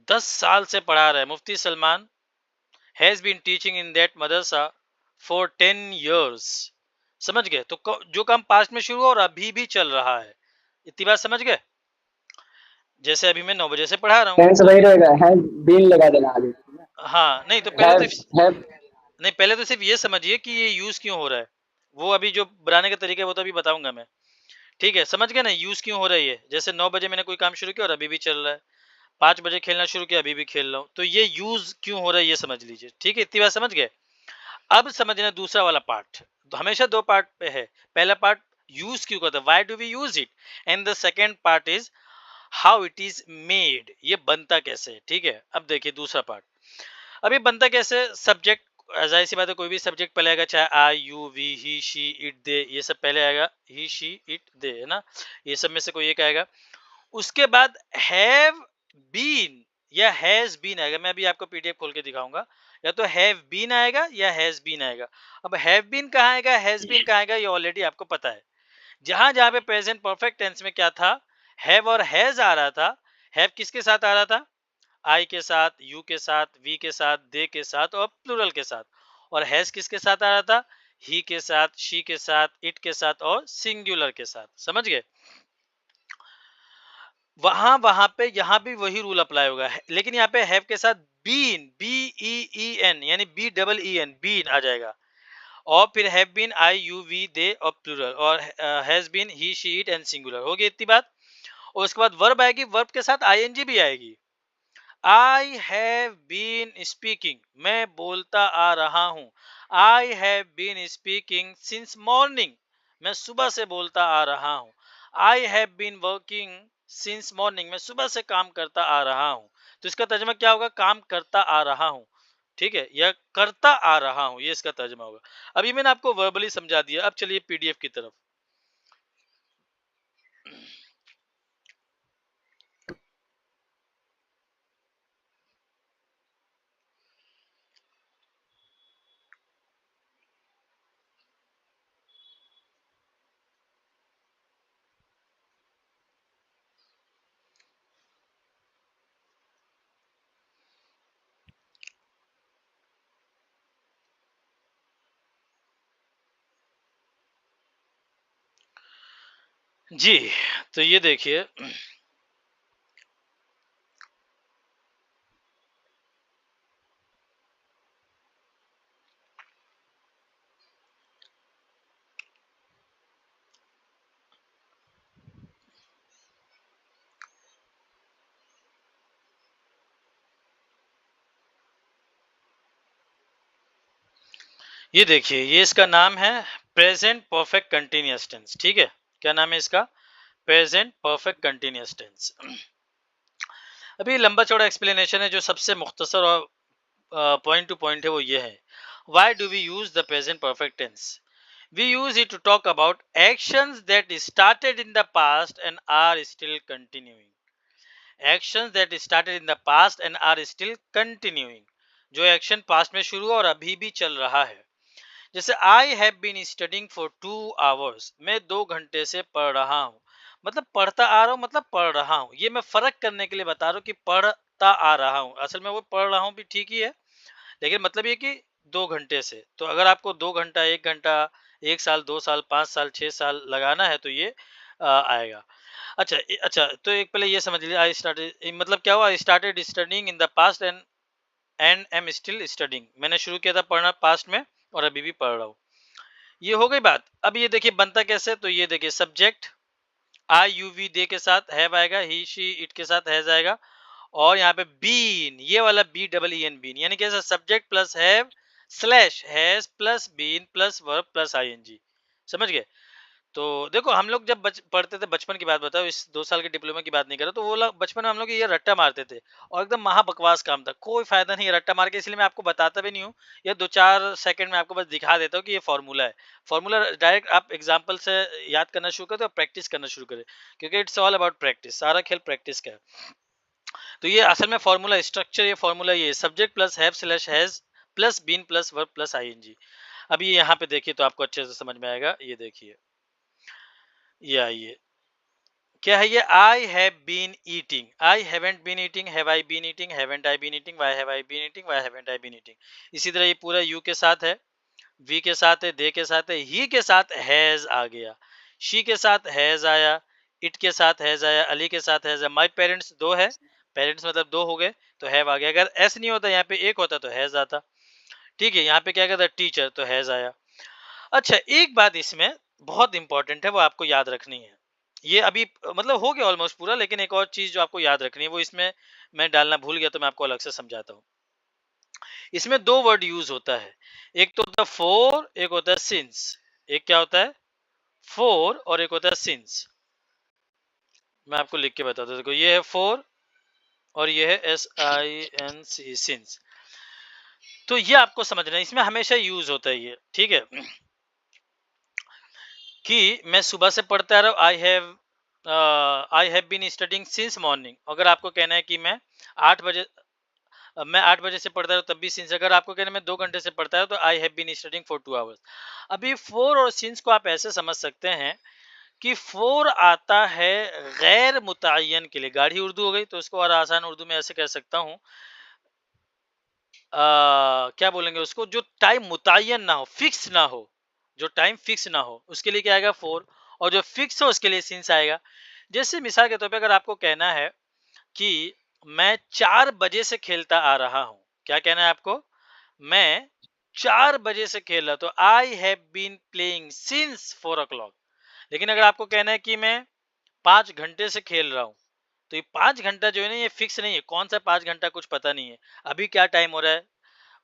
10 साल से पढ़ा रहे हैं. Mufti Salman has been teaching in that madrasa for 10 years. समझ गए? तो जो काम पास्ट में शुरू हुआ और अभी भी चल रहा है, इतनी बात समझ गए? जैसे अभी मैं 9 बजे से पढ़ा रहा हूँ. टेंस वही रहेगा, हैव बीन लगा देना आगे. हाँ, नहीं तो हैव पहले तो सिर्फ ये समझिए कि ये यूज क्यों हो रहा है. वो अभी जो बनाने का तरीका है वो तो अभी बताऊंगा मैं. ठीक है, समझ गए ना यूज क्यों हो रही है. जैसे 9 बजे मैंने कोई काम शुरू किया और अभी भी चल रहा है. 5 बजे खेलना शुरू किया, अभी भी खेल रहा हूँ. तो ये यूज क्यों हो रहा है ये समझ लीजिए. ठीक है, इतनी बात समझ गए. अब समझना दूसरा वाला पार्ट. तो हमेशा 2 पार्ट पे है. पहला पार्ट यूज क्यों करते हैं, why do we use it, and the second part is how it is made, ये बनता कैसे है. ठीक है, अब देखिए दूसरा पार्ट. अब ये बनता कैसे. सब्जेक्ट, जाहिर सी बात है कोई भी सब्जेक्ट पहले आएगा, चाहे I you we he she it they, ये सब पहले आएगा. ही शी इट दे है ना, ये सब में से कोई एक आएगा. उसके बाद हैव बीन या हैज बीन आएगा. मैं अभी आपको पीडीएफ खोल के दिखाऊंगा. या तो हैव बीन आएगा या हैज बीन आएगा. अब हैव बीन कहाँ आएगा, हैज बीन कहाँ आएगा, ये ऑलरेडी आपको पता है. जहां जहां पे प्रेजेंट परफेक्ट टेंस में क्या था, हैव और हैज आ रहा था. हैव किसके साथ आ रहा था, आई के साथ, यू के साथ, वी के साथ, दे के साथ और प्लूरल के साथ. और हैज किसके साथ आ रहा था, ही के साथ, शी के साथ, इट के साथ और सिंगुलर के साथ. समझ गए? वहां पे यहाँ भी वही रूल अप्लाई होगा. लेकिन यहाँ पे हैव के साथ been, B E E N यानी B double E N, been आ जाएगा. और फिर have been I you we they और प्लूरल. और has been he she it and singular. हो गई इतनी बात. और उसके बाद वर्ब आएगी. वर्ब के साथ आईएनजी भी आएगी. आई हैव बीन स्पीकिंग, मैं बोलता आ रहा हूं. I have been speaking since morning, मैं सुबह से बोलता आ रहा हूं. I have been working since morning, मैं सुबह से काम करता आ रहा हूं. तो इसका तर्जुमा क्या होगा, काम करता आ रहा हूं. ठीक है, या करता आ रहा हूं, ये इसका तर्जुमा होगा. अभी मैंने आपको वर्बली समझा दिया. अब चलिए पीडीएफ की तरफ. जी, तो ये देखिए, ये देखिए, ये इसका नाम है प्रेजेंट परफेक्ट कंटिन्यूअस टेंस. ठीक है, क्या नाम है इसका, प्रेजेंट परफेक्ट कंटिन्यूअस टेंस. अभी लंबा चौड़ा एक्सप्लेनेशन है. जो सबसे मुख्तसर और पॉइंट टू पॉइंट है वो ये है. Why do we use the present perfect tense. We use it to talk about actions that started in the past and are still continuing. Actions that started in the past and are still continuing, जो action past में शुरू हुआ और अभी भी चल रहा है. जैसे I have been studying for 2 hours, मैं 2 घंटे से पढ़ रहा हूँ. मतलब पढ़ता आ रहा हूँ, मतलब पढ़ रहा हूँ. ये मैं फर्क करने के लिए बता रहा हूँ कि पढ़ता आ रहा हूँ, असल में वो पढ़ रहा हूँ भी ठीक ही है, लेकिन मतलब ये कि 2 घंटे से. तो अगर आपको 2 घंटा, 1 घंटा, 1 साल, 2 साल, 5 साल, 6 साल लगाना है तो ये आएगा. अच्छा अच्छा, तो एक पहले ये समझ लीजिए. आई स्टार्टेड मतलब क्या हुआ, I started studying in the past and am still studying, मैंने शुरू किया था पढ़ना पास्ट में और अभी भी पढ़ रहा हूँ. ये हो गई बात. अब ये देखिए बनता कैसे. तो ये देखिए, सब्जेक्ट आई यू वी दे के साथ हैव आएगा, ही शी इट के साथ हैज आएगा. और यहाँ पे बीन, ये वाला B double E N, been यानी कैसा, subject plus have slash has plus been plus verb plus ING. समझ गए? तो देखो हम लोग जब पढ़ते थे, बचपन की बात बताओ, इस 2 साल के डिप्लोमा की बात नहीं कर रहा, तो वो लोग बचपन में हम लोग ये रट्टा मारते थे और एकदम महा बकवास काम था, कोई फायदा नहीं है रट्टा मार के, इसलिए मैं आपको बताता भी नहीं हूँ। ये 2-4 सेकंड में आपको बस दिखा देता हूँ कि ये फॉर्मूला है। फॉर्मूला डायरेक्ट आप एग्जाम्पल से याद करना शुरू करें और प्रैक्टिस करना शुरू करें, क्योंकि इट्स ऑल अबाउट प्रैक्टिस, सारा खेल प्रैक्टिस का है। तो ये असल में फॉर्मूला स्ट्रक्चर, ये फॉर्मूला ये subject plus have slash has plus been plus verb plus ING. अभी यहाँ पे देखिए तो आपको अच्छे से समझ में आएगा। ये देखिए, ये आइए, क्या है ये? I have been eating, I haven't been eating, have I been eating, haven't I been eating, why have I been eating, why haven't I been eating. इसी तरह ये पूरा यू के साथ है, वी के साथ है, दे के साथ है, ही के साथ हैज आ गया, शी के साथ हैज आया, इट के साथ हैज आया, अली के साथ हैज आया, माई पेरेंट्स 2 है, पेरेंट्स मतलब 2 हो गए तो हैव आ गया। अगर एस नहीं होता, यहाँ पे एक होता तो हैज आता। ठीक है, यहाँ पे क्या कहता है? टीचर, तो हैज आया। अच्छा, एक बात इसमें बहुत इंपॉर्टेंट है, वो आपको याद रखनी है। ये अभी मतलब हो गया ऑलमोस्ट पूरा, लेकिन एक और चीज जो आपको याद रखनी है वो इसमें मैं डालना भूल गया, तो मैं आपको अलग से समझाता हूँ। इसमें 2 वर्ड यूज होता है, एक तो होता है फोर, एक होता है सिंस। एक क्या होता है? फोर, और एक होता है सिंस। मैं आपको लिख के बताता हूँ, देखो ये है फोर और ये है SINC, सिंस। तो ये आपको समझना है, इसमें हमेशा यूज होता है ये, ठीक है? कि मैं सुबह से पढ़ता रहा, I have been studying since morning. अगर आपको कहना है कि मैं 8 बजे से पढ़ता हूँ, तब भी सिंस। अगर आपको कहना है मैं 2 घंटे से पढ़ता हूँ, तो I have been studying for 2 hours. अभी फोर और सिंस को आप ऐसे समझ सकते हैं कि फोर आता है गैर मुतय्यन के लिए, गाढ़ी उर्दू हो गई, तो इसको और आसान उर्दू में ऐसे कह सकता हूँ, क्या बोलेंगे उसको, जो टाइम मुतय्यन ना हो, फिक्स ना हो, जो टाइम फिक्स ना हो, उसके लिए क्या आएगा? फोर। और जो फिक्स हो उसके लिए सिंस आएगा। जैसे मिसाल के तौर पे अगर आपको कहना है कि मैं 4 बजे से खेलता आ रहा हूं, क्या कहना है आपको? मैं 4 बजे से खेल रहा, तो I have been playing since 4 o'clock। लेकिन अगर आपको कहना है कि मैं 5 घंटे से खेल रहा हूं, तो ये 5 घंटा जो है ना, ये फिक्स नहीं है, कौन सा 5 घंटा कुछ पता नहीं है, अभी क्या टाइम हो रहा है।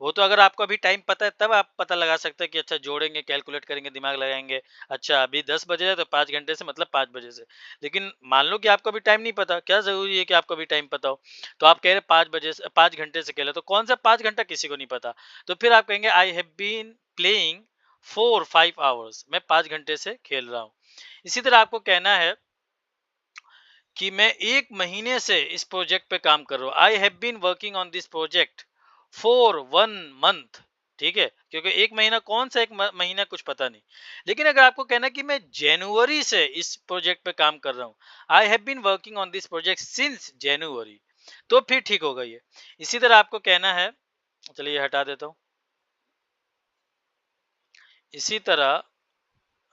वो तो अगर आपको अभी टाइम पता है तब आप पता लगा सकते हैं कि अच्छा जोड़ेंगे, कैलकुलेट करेंगे, दिमाग लगाएंगे, अच्छा अभी 10 बजे है तो 5 घंटे से मतलब 5 बजे से। लेकिन मान लो कि आपको अभी टाइम नहीं पता, क्या जरूरी है कि आपको अभी टाइम पता हो? तो आप कह रहे 5 बजे से 5 घंटे से खेला, तो कौन सा 5 घंटा किसी को नहीं पता। तो फिर आप कहेंगे I have been playing 4-5 hours, मैं 5 घंटे से खेल रहा हूँ। इसी तरह आपको कहना है कि मैं 1 महीने से इस प्रोजेक्ट पे काम कर रहा हूँ, I have been working on this project for 1 month। ठीक है, क्योंकि 1 महीना, कौन सा 1 महीना कुछ पता नहीं। लेकिन अगर आपको कहना है कि मैं जनवरी से इस प्रोजेक्ट पे काम कर रहा हूँ, I have been working on this project since January, तो फिर ठीक होगा ये। इसी तरह आपको कहना है, चलिए हटा देता हूँ। इसी तरह,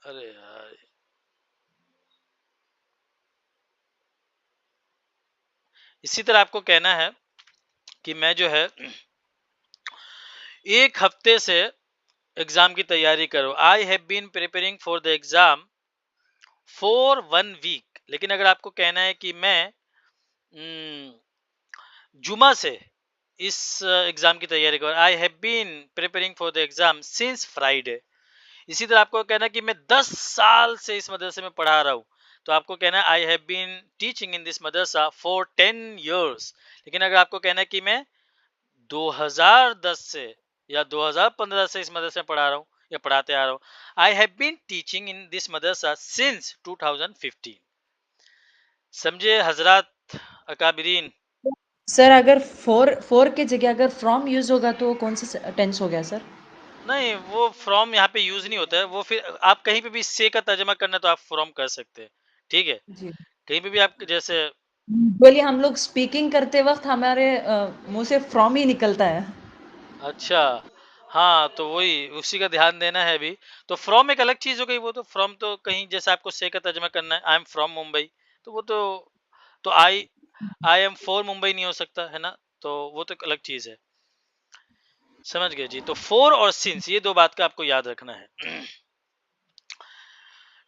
अरे यार, इसी तरह आपको कहना है कि मैं जो है 1 हफ्ते से एग्जाम की तैयारी करो, I have been preparing for the exam for 1 week। लेकिन अगर आपको कहना है कि मैं जुमा से इस एग्जाम की तैयारी करो, I have been preparing for the exam since Friday. इसी तरह आपको कहना है कि मैं 10 साल से इस मदरसे में पढ़ा रहा हूँ, तो आपको कहना है I have been teaching in this madrasa for 10 years। लेकिन अगर आपको कहना है कि मैं 2010 से या 2015 से इस मदरसे में पढ़ा रहा हूँ या पढ़ाते आ रहा हूँ, I have been teaching in this madrasa since 2015। समझे हजरत अकाबिरीन? सर अगर फोर के जगह अगर फ्रॉम यूज होगा तो कौन सा टेंस हो गया सर? नहीं, वो फ्रॉम यहाँ पे यूज नहीं होता है, वो फिर आप कहीं पे भी से का तर्जमा करना तो आप फ्रॉम कर सकते हैं, ठीक है? जी, कहीं पे भी आप जैसे, बोलिए हम लोग स्पीकिंग करते वक्त हमारे मुंह से फ्रॉम ही निकलता है। अच्छा, हाँ, तो वही उसी का ध्यान देना है अभी। तो फ्रॉम एक अलग चीज हो गई, वो तो फ्रॉम तो कहीं जैसे आपको से का तर्जमा करना है, आई एम फ्रॉम मुंबई, तो वो तो आई एम फॉर मुंबई नहीं हो सकता है ना, तो वो तो एक अलग चीज है। समझ गए जी? तो फोर और सिंस, ये 2 बात का आपको याद रखना है।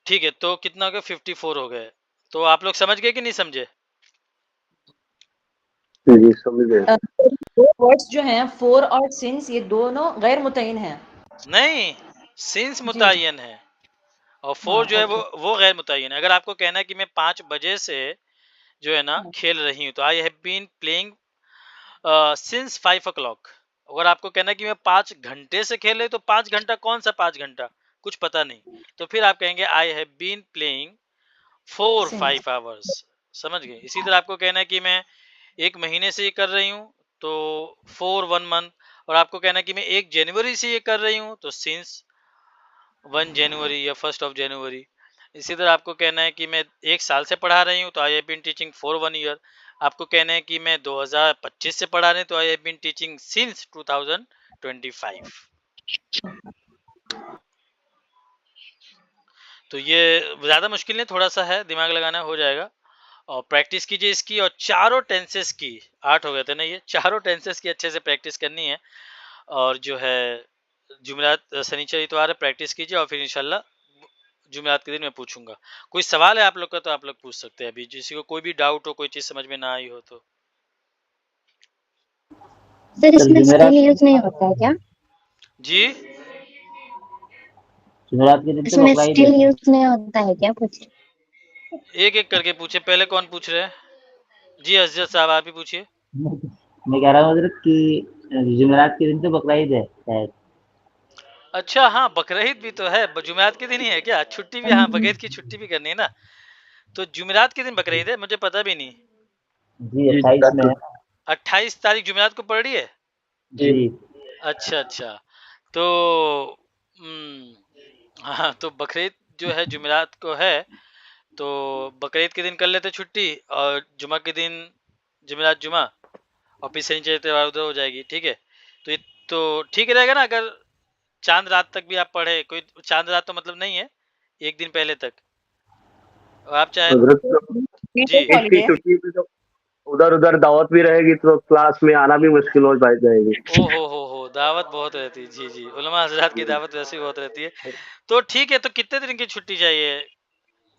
ठीक है, तो कितना हो गया? 54 हो गए। तो आप लोग समझ गए कि नहीं समझे? जी समझ गए। दो वर्ड्स जो हैं फोर और सिंस ये दोनों गैर मुतय्यन हैं। नहीं, सिंस जी जी मुतय्यन है और 4 जो है okay. वो गैर मुतय्यन है। अगर आपको कहना है कि मैं 5 बजे से जो है ना खेल रही हूँ, तो I have been playing since 5 o'clock। अगर आपको कहना है कि मैं 5 घंटे से खेल रही, तो 5 घंटा कौन सा 5 घंटा, कुछ पता नहीं, तो फिर आप कहेंगे I have been playing 4-5 Since. Hours. समझ गए? इसी तरह आपको कहना है कि मैं 1 महीने से ये कर रही हूँ, तो 4 1 मंथ। और आपको कहना है कि मैं 1 जनवरी से ये कर रही हूँ, तो सिंस 1 जनवरी या 1st of जनवरी। इसी तरह आपको कहना है कि मैं 1 साल से पढ़ा रही हूँ, तो I have been teaching for 1 year. आपको कहना है कि मैं 2025 से पढ़ा रही हूँ, तो I have been teaching since 2025। तो ये ज़्यादा मुश्किल नहीं, थोड़ा सा है, दिमाग लगाना हो जाएगा। और प्रैक्टिस कीजिए इसकी, और चारों टेंसेस की, 8 हो गए थे ना ये, चारों टेंसेस की अच्छे से प्रैक्टिस करनी है। और जो है जुमेरात, शनिचर, इतवार प्रैक्टिस कीजिए, और फिर इंशाल्लाह जुमेरात के दिन मैं पूछूंगा। कोई सवाल है आप लोग का तो आप लोग पूछ सकते हैं अभी, किसी को कोई भी डाउट हो, कोई चीज़ समझ में ना आई हो तो। सर कल इसमें स्टिल जुमेरात यूज नहीं होता है क्या? जी, जुमेरात के दिन तो इसमें बकरा ईद स्टिल है। यूज नहीं होता है क्या कुछ? एक एक करके पूछे, पहले कौन पूछ रहे हैं? जी अजद साहब, आप ही पूछिए। मैं कह रहा हूँ हजरत कि जुमेरात के दिन तो बकरा ईद है शायद। अच्छा हाँ, बकरीद भी तो है, जुमेरात के दिन ही है क्या? छुट्टी भी, हाँ, बकरीद की छुट्टी भी करनी है ना, तो जुमेरात के दिन बकरीद है, मुझे पता भी नहीं। जी 28 में है। 28 तारीख जुमेरात को पड़ रही है। जी अच्छा अच्छा, तो हाँ, तो बकरीद जो है जुमेरात को है, तो बकरीद के दिन कर लेते छुट्टी, और जुमा के दिन जुमेरात जुमा, और फिर शनिचर इतवार उधर हो जाएगी। ठीक है, तो ये तो ठीक रहेगा ना, अगर चांद रात तक भी आप पढ़े, कोई चांद रात तो मतलब नहीं है, एक दिन पहले तक, और आप चाहे। जी, Weekend ईद की holiday. छुट्टी भी तो उधर उधर दावत भी रहेगी, तो क्लास में आना भी मुश्किल हो जाएगी। ओ हो, दावत बहुत रहती है। जी जी, उलमा हजरात की दावत वैसे ही बहुत रहती है। तो ठीक है, तो कितने दिन की छुट्टी चाहिए?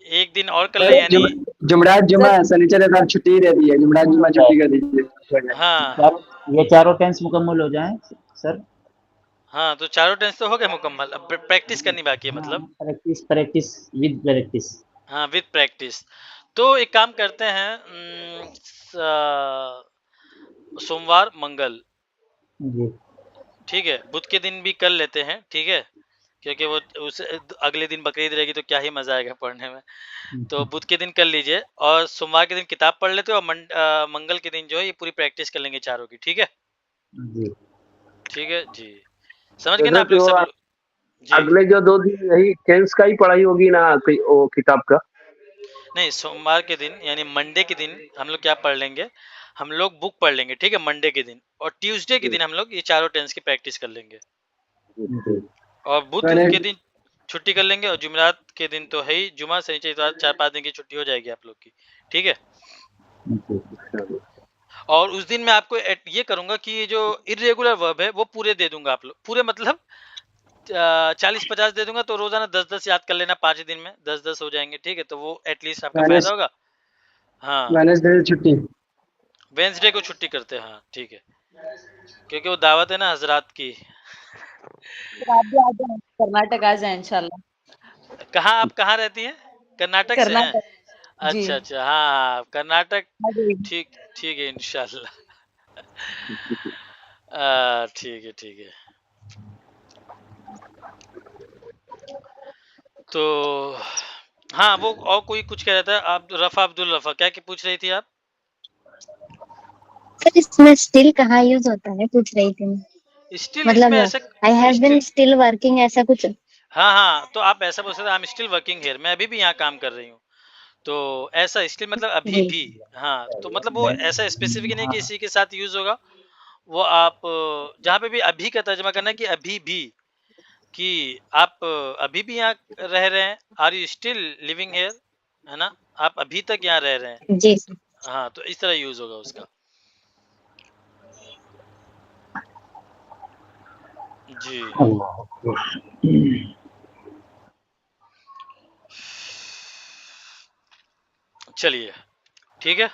एक दिन और कर लें, यानी जुमरात जुमा Sir, शनिचर इतवार छुट्टी ही रहती है, जुमरात जुमा छुट्टी कर दीजिए। हाँ ये चारों टेंस मुकम्मल हो जाएं सर। हाँ, तो चारों टेंस तो हो गए मुकम्मल, अब प्रैक्टिस करनी बाकी है, हाँ, मतलब। Practice practice with practice. हाँ, विद प्रैक्टिस। तो एक काम करते हैं, सोमवार मंगल, जी ठीक है, बुध के दिन भी कर लेते हैं, ठीक है, क्योंकि वो उस अगले दिन बकरीद रहेगी, तो क्या ही मजा आएगा पढ़ने में। तो बुध के दिन कर लीजिए, और सोमवार के दिन किताब पढ़ लेते हो, और मंगल के दिन जो है ये पूरी प्रैक्टिस कर लेंगे चारों की। ठीक है, जी ठीक है जी, समझ गए ना आप हजरत लोग वो सब लोग? जी, अगले जो 2 दिन यही टेंस का ही पढ़ाई होगी ना, वो किताब का? नहीं, सोमवार के दिन यानी मंडे के दिन हम लोग क्या पढ़ लेंगे, हम लोग बुक पढ़ लेंगे, ठीक है, मंडे के दिन, और ट्यूसडे के दिन हम लोग ये चारों टेंस की प्रैक्टिस कर लेंगे, जी और बुध मैंने के दिन छुट्टी कर लेंगे, और जुमेरात के दिन तो है ही, जुमा शनिचर इतवार 4-5 दिन की छुट्टी हो जाएगी आप लोग की। ठीक है, जी और उस दिन मैं आपको ये करूंगा कि ये जो इरेगुलर वर्ब है वो पूरे दे दूंगा, आप लोग पूरे, मतलब 40-50 दे दूंगा, तो रोजाना 10-10 याद कर लेना, 5 दिन में 10-10 हो जाएंगे। ठीक है, तो वो एटलीस्ट आपका फायदा होगा। हाँ, वेडनेसडे छुट्टी। वेंसडे को छुट्टी करते हैं, हाँ ठीक है, क्योंकि वो दावत है ना हजरात की। आप भी आ जाएं, कर्नाटक आ जाए इंशाल्लाह। कहाँ, आप कहाँ रहती हैं? कर्नाटक से हैं? कर्नाटक जी। अच्छा अच्छा, हाँ हाँ, कर्नाटक। आ जाइए। ठीक, ठीक है, इंशाल्लाह। ठीक है, ठीक है। तो हाँ, वो और कोई कुछ कह रहा था, आप रफा, अब्दुल रफा, क्या पूछ रही थी आप? सर इसमें स्टिल कहाँ यूज होता है पूछ रही थी मैं। स्टिल, इसमें मतलब ऐसा I have been still, still working ऐसा कुछ। हाँ हाँ, तो आप ऐसा बोल सकते, I am still working here, मैं अभी भी यहाँ काम कर रही हूँ, तो ऐसा स्टिल मतलब अभी जी भी। हाँ, तो मतलब वो ऐसा स्पेसिफिक नहीं कि इसी के साथ यूज होगा, वो आप जहाँ पे भी अभी का तर्जमा करना है, कि अभी भी, कि आप अभी भी यहाँ रह रहे हैं, are you still living here, है ना, आप अभी तक यहाँ रह रहे हैं। जी सर। हाँ, तो इस तरह यूज होगा उसका। जी, चलिए, ठीक है।